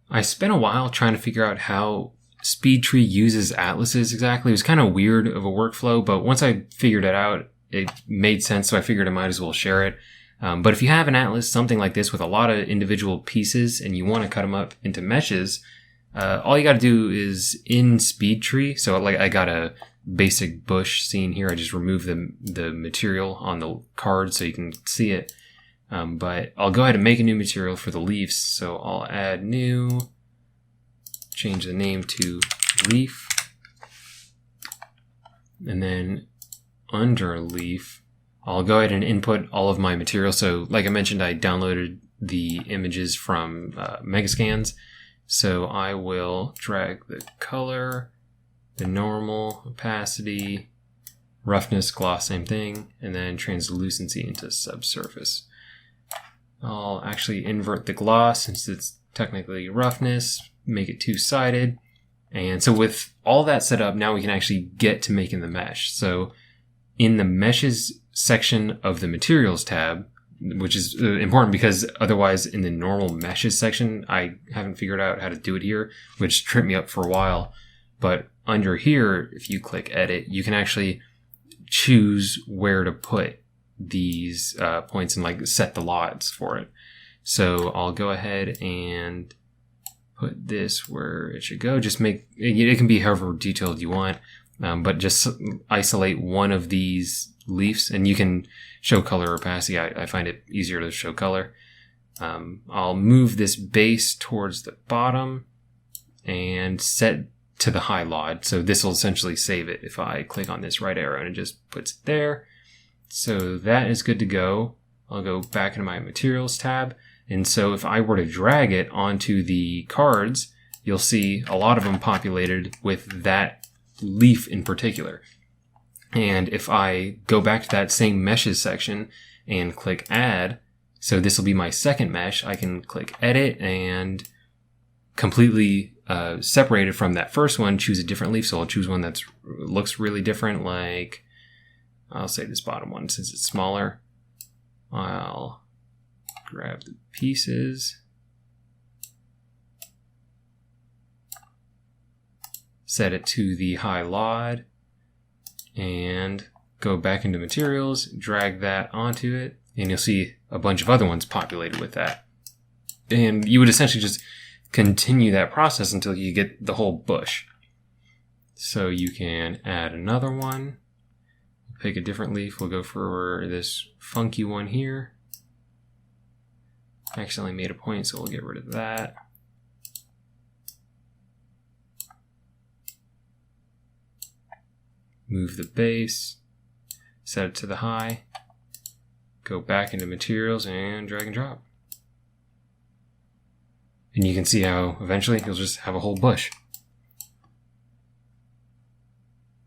I spent a while trying to figure out how SpeedTree uses atlases exactly. It was kind of weird of a workflow, but once I figured it out, it made sense, so I figured I might as well share it. But if you have an atlas, something like this with a lot of individual pieces, and you want to cut them up into meshes, all you got to do is in SpeedTree. So like I got a basic bush scene here. I just removed the material on the card so you can see it. But I'll go ahead and make a new material for the leaves. So I'll add new, change the name to leaf, and then under leaf, I'll go ahead and input all of my material. So like I mentioned, I downloaded the images from Megascans. So I will drag the color, the normal, opacity, roughness, gloss, same thing, and then translucency into subsurface. I'll actually invert the gloss since it's technically roughness, make it two-sided. And so with all that set up, now we can actually get to making the mesh. So in the meshes section of the materials tab, which is important because otherwise in the normal meshes section, I haven't figured out how to do it here, which tripped me up for a while. But under here, if you click edit, you can actually choose where to put these points and like set the lots for it. So I'll go ahead and put this where it should go. Just make it can be however detailed you want, but just isolate one of these leaves, and you can show color or opacity. I find it easier to show color. I'll move this base towards the bottom and set to the high lod. So this will essentially save it if I click on this right arrow and it just puts it there. So that is good to go. I'll go back into my materials tab. And so if I were to drag it onto the cards, you'll see a lot of them populated with that leaf in particular. And if I go back to that same meshes section and click add, so this will be my second mesh, I can click edit and completely separate it from that first one, choose a different leaf. So I'll choose one that looks really different, like I'll say this bottom one since it's smaller. I'll grab the pieces, set it to the high lod, and go back into materials, drag that onto it, and you'll see a bunch of other ones populated with that. And you would essentially just continue that process until you get the whole bush. So you can add another one. Pick a different leaf. We'll go for this funky one here. I accidentally made a point, so we'll get rid of that. Move the base, set it to the high, go back into materials and drag and drop. And you can see how eventually you'll just have a whole bush.